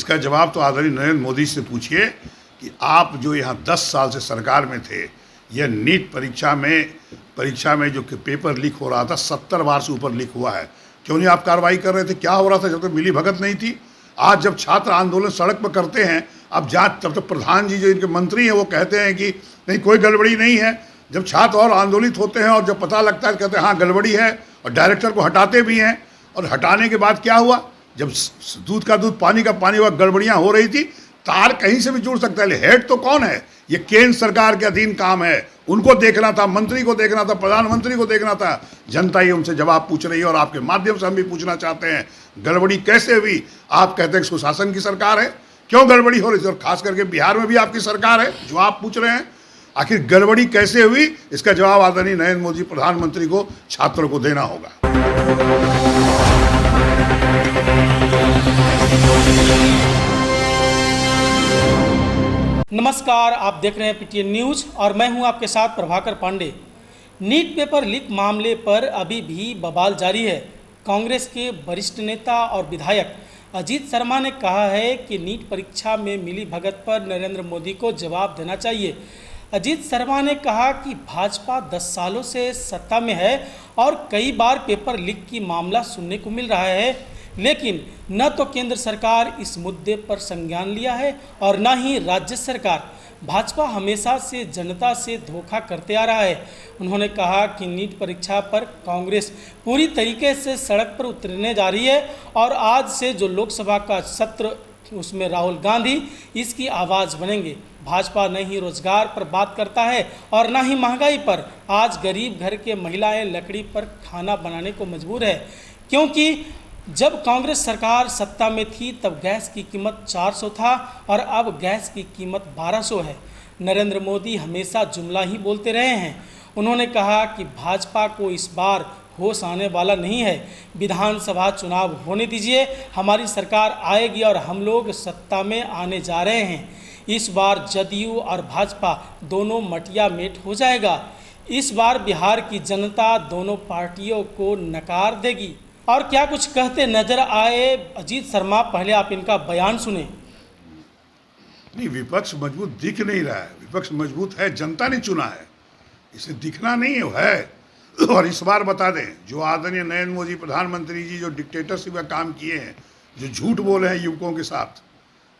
इसका जवाब तो आदरणीय नरेंद्र मोदी से पूछिए कि आप जो यहाँ 10 साल से सरकार में थे, यह नीट परीक्षा में जो कि पेपर लीक हो रहा था 70 बार से ऊपर लीक हुआ है, क्यों नहीं आप कार्रवाई कर रहे थे? क्या हो रहा था जब तक मिली भगत नहीं थी? आज जब छात्र आंदोलन सड़क पर करते हैं, अब जांच, तब तक प्रधान जी जो इनके मंत्री हैं वो कहते हैं कि नहीं कोई गड़बड़ी नहीं है। जब छात्र और आंदोलित होते हैं और जब पता लगता है कहते हैं हाँ गड़बड़ी है, और डायरेक्टर को हटाते भी हैं। और हटाने के बाद क्या हुआ? जब दूध का दूध पानी का पानी हुआ, गड़बड़ियाँ हो रही थी, तार कहीं से भी जुड़ सकता है। हेड तो कौन है? ये केंद्र सरकार के अधीन काम है, उनको देखना था, मंत्री को देखना था, प्रधानमंत्री को देखना था। जनता ही उनसे जवाब पूछ रही है और आपके माध्यम से हम भी पूछना चाहते हैं, गड़बड़ी कैसे हुई? आप कहते हैं सुशासन की सरकार है, क्यों गड़बड़ी हो रही थी? और खास करके बिहार में भी आपकी सरकार है जो आप पूछ रहे हैं, आखिर गड़बड़ी कैसे हुई? इसका जवाब आदरणीय नरेंद्र मोदी प्रधानमंत्री को, छात्रों को देना होगा। नमस्कार, आप देख रहे हैं पीटीएन न्यूज और मैं हूं आपके साथ Prabhakar Pandey. NEET paper leak मामले पर अभी भी बवाल जारी है। कांग्रेस के वरिष्ठ नेता और विधायक अजीत शर्मा ने कहा है कि नीट परीक्षा में मिली भगत पर नरेंद्र मोदी को जवाब देना चाहिए। अजीत शर्मा ने कहा कि भाजपा 10 सालों से सत्ता में है और कई बार पेपर लीक की मामला सुनने को मिल रहा है, लेकिन न तो केंद्र सरकार इस मुद्दे पर संज्ञान लिया है और न ही राज्य सरकार। भाजपा हमेशा से जनता से धोखा करते आ रहा है। उन्होंने कहा कि नीट परीक्षा पर कांग्रेस पूरी तरीके से सड़क पर उतरने जा रही है और आज से जो लोकसभा का सत्र, उसमें राहुल गांधी इसकी आवाज़ बनेंगे। भाजपा न ही रोजगार पर बात करता है और न ही महंगाई पर। आज गरीब घर के महिलाएं लकड़ी पर खाना बनाने को मजबूर है, क्योंकि जब कांग्रेस सरकार सत्ता में थी तब गैस की कीमत 400 था और अब गैस की कीमत 1200 है। नरेंद्र मोदी हमेशा जुमला ही बोलते रहे हैं। उन्होंने कहा कि भाजपा को इस बार होश आने वाला नहीं है। विधानसभा चुनाव होने दीजिए, हमारी सरकार आएगी और हम लोग सत्ता में आने जा रहे हैं। इस बार जदयू और भाजपा दोनों मटिया मेट हो जाएगा। इस बार बिहार की जनता दोनों पार्टियों को नकार देगी। और क्या कुछ कहते नजर आए अजीत शर्मा, पहले आप इनका बयान सुने। नहीं, विपक्ष मजबूत दिख नहीं रहा है। विपक्ष मजबूत है, जनता ने चुना है, इसे दिखना नहीं है। और इस बार बता दें, जो आदरणीय नरेंद्र मोदी प्रधानमंत्री जी जो डिक्टेटरशिप का काम किए हैं, जो झूठ बोले हैं युवकों के साथ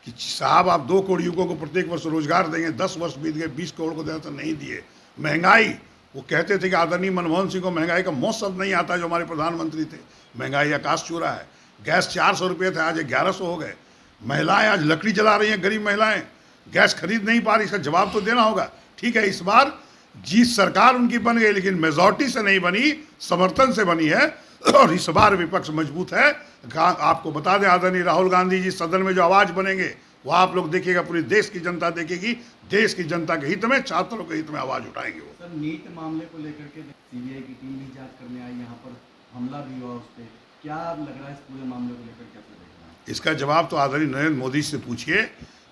कि साहब आप 2 करोड़ युवकों को प्रत्येक वर्ष रोजगार देंगे, 10 वर्ष बीत गए, 20 करोड़ को देना तो नहीं दिए। महंगाई, वो कहते थे कि आदरणीय मनमोहन सिंह को महंगाई का मोह शब्द नहीं आता, जो हमारे प्रधानमंत्री थे। महंगाई आकाश छू रहा है। गैस 400 रुपये थे, आज 1100 हो गए। महिलाएं आज लकड़ी जला रही हैं, गरीब महिलाएं गैस खरीद नहीं पा रही। इसका जवाब तो देना होगा। ठीक है, इस बार जीत सरकार उनकी बन गई, लेकिन मेजॉरिटी से नहीं बनी, समर्थन से बनी है। और इस बार विपक्ष मजबूत है। आपको बता दें, आदरणीय राहुल गांधी जी सदन में जो आवाज़ बनेंगे वो आप लोग देखिएगा, पूरी देश की जनता देखेगी। देश की जनता के हित में, छात्रों के हित में आवाज़ उठाएंगे वो। सर, नीट मामले को लेकर के सीबीआई की टीम भी जांच करने आई, यहाँ पर हमला भी हुआ उस पर, क्या लग रहा है इस पूरे मामले को लेकर कैसे देख रहे हैं? इसका जवाब तो आदरणीय नरेंद्र मोदी से पूछिए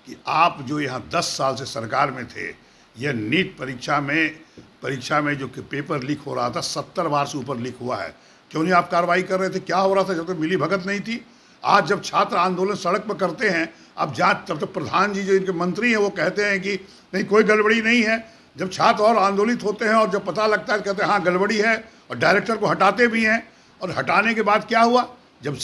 कि आप जो यहाँ 10 साल से सरकार में थे, यह नीट परीक्षा में जो कि पेपर लीक हो रहा था 70 बार से ऊपर लीक हुआ है, क्यों नहीं आप कार्रवाई कर रहे थे? क्या हो रहा था जब तक मिली भगत नहीं थी? आज जब छात्र आंदोलन सड़क पर करते हैं, अब जांच, तब तक प्रधान जी जो इनके मंत्री हैं वो कहते हैं कि नहीं कोई गड़बड़ी नहीं है। जब छात्र और आंदोलित होते हैं और जब पता लगता है कहते हैं हाँ गड़बड़ी है, और डायरेक्टर को हटाते भी हैं। और हटाने के बाद क्या हुआ? जब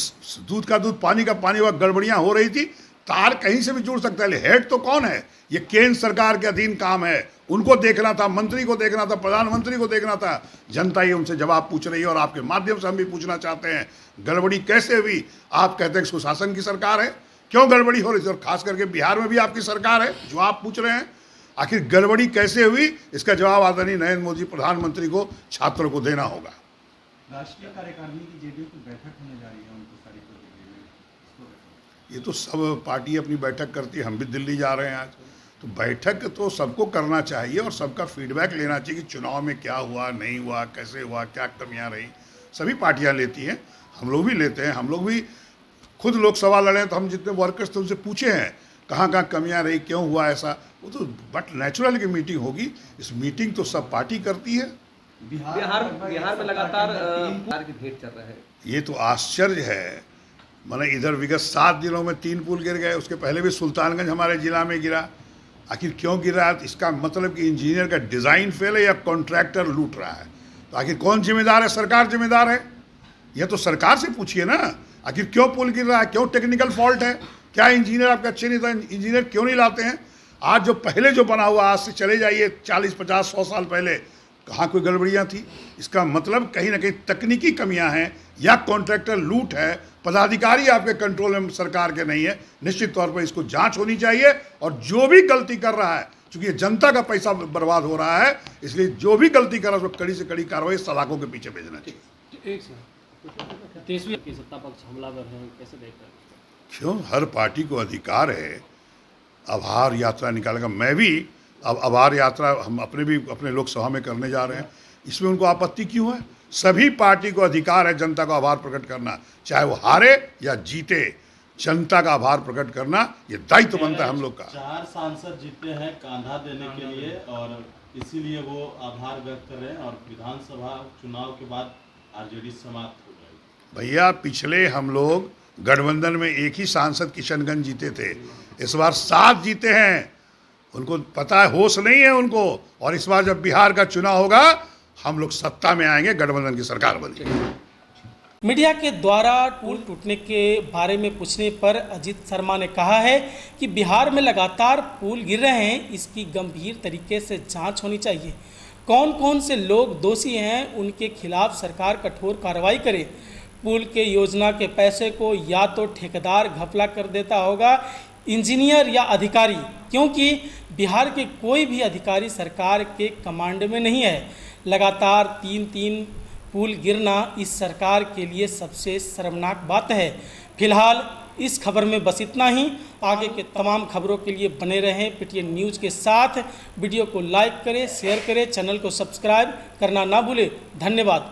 दूध का दूध पानी का पानी हुआ, गड़बड़ियाँ हो रही थी, तार कहीं से भी जुड़ सकता है। हेड तो कौन है? ये केंद्र सरकार के अधीन काम है, उनको देखना था, मंत्री को देखना था, प्रधानमंत्री को देखना था। जनता ही उनसे जवाब पूछ रही है और आपके माध्यम से हम भी पूछना चाहते हैं, गड़बड़ी कैसे हुई? आप कहते हैं सुशासन की सरकार है, क्यों गड़बड़ी हो रही थी? और खास करके बिहार में भी आपकी सरकार है जो आप पूछ रहे हैं, आखिर गड़बड़ी कैसे हुई? इसका जवाब आदरणीय नरेंद्र मोदी प्रधानमंत्री को, छात्रों को देना होगा। राष्ट्रीय कार्यकारिणी की जेडीयू की बैठक होने जा रही है 29 तारीख को दिल्ली में। ये तो सब पार्टी अपनी बैठक करती है, हम भी दिल्ली जा रहे हैं आज। तो बैठक तो सबको करना चाहिए और सबका फीडबैक लेना चाहिए कि चुनाव में क्या हुआ, नहीं हुआ, कैसे हुआ, क्या कमियां रही। सभी पार्टियां लेती हैं, हम लोग भी लेते हैं। हम लोग भी खुद लोकसभा लड़े तो हम जितने वर्कर्स थे उनसे पूछे हैं कहाँ कहाँ कमियां रही, क्यों हुआ ऐसा। वो तो बट नेचुरल की मीटिंग होगी, इस मीटिंग तो सब पार्टी करती है। बिहार में लगातार की भेंट चल रहा है। ये तो आश्चर्य है मैंने इधर विगत 7 दिनों में 3 पुल गिर गए, उसके पहले भी सुल्तानगंज हमारे ज़िला में गिरा। आखिर क्यों गिरा? इसका मतलब कि इंजीनियर का डिज़ाइन फेल है या कॉन्ट्रैक्टर लूट रहा है। तो आखिर कौन जिम्मेदार है? सरकार जिम्मेदार है। यह तो सरकार से पूछिए ना, आखिर क्यों पुल गिर रहा है, क्यों टेक्निकल फॉल्ट है, क्या इंजीनियर आपके अच्छे नहीं था, इंजीनियर क्यों नहीं लाते हैं? आज जो पहले जो बना हुआ, आज से चले जाइए 40, 50, 100 साल पहले, कहाँ कोई गड़बड़ियाँ थी? इसका मतलब कहीं ना कहीं तकनीकी कमियां हैं या कॉन्ट्रैक्टर लूट है, पदाधिकारी आपके कंट्रोल में सरकार के नहीं है। निश्चित तौर पर इसको जांच होनी चाहिए और जो भी गलती कर रहा है, चूंकि ये जनता का पैसा बर्बाद हो रहा है, इसलिए जो भी गलती कर रहा है उसको कड़ी से कड़ी कार्रवाई सलाखों के पीछे भेजना चाहिए। तेजस्वी की सत्ता पक्ष हमलावर हैं, कैसे देख रहे हैं? क्यों? हर पार्टी को अधिकार है आभार यात्रा निकालने का। मैं भी अब आभार यात्रा हम अपने लोकसभा में करने जा रहे हैं, इसमें उनको आपत्ति क्यों है? सभी पार्टी को अधिकार है जनता का आभार प्रकट करना, चाहे वो हारे या जीते। जनता का आभार प्रकट करना ये दायित्व बनता है हम लोग का। 4 सांसद जीते हैं कांधा देने के लिए और इसीलिए वो आभार व्यक्त कर रहे हैं और विधानसभा चुनाव के बाद आरजेडी समाप्त हो जाएगी। भैया पिछले हम लोग गठबंधन में एक ही सांसद किशनगंज जीते थे, इस बार 7 जीते हैं। उनको पता है, होश नहीं है उनको। और इस बार जब बिहार का चुनाव होगा हम लोग सत्ता में आएंगे, गठबंधन की सरकार बनेगी। मीडिया के द्वारा पुल टूटने के बारे में पूछने पर अजीत शर्मा ने कहा है कि बिहार में लगातार पुल गिर रहे हैं, इसकी गंभीर तरीके से जांच होनी चाहिए। कौन कौन से लोग दोषी हैं, उनके खिलाफ सरकार कठोर कार्रवाई करे। पुल के योजना के पैसे को या तो ठेकेदार घपला कर देता होगा, इंजीनियर या अधिकारी, क्योंकि बिहार के कोई भी अधिकारी सरकार के कमांड में नहीं है। लगातार 3 पुल गिरना इस सरकार के लिए सबसे शर्मनाक बात है। फिलहाल इस खबर में बस इतना ही। आगे के तमाम खबरों के लिए बने रहें पीटीएन न्यूज़ के साथ। वीडियो को लाइक करें, शेयर करें, चैनल को सब्सक्राइब करना ना भूलें। धन्यवाद।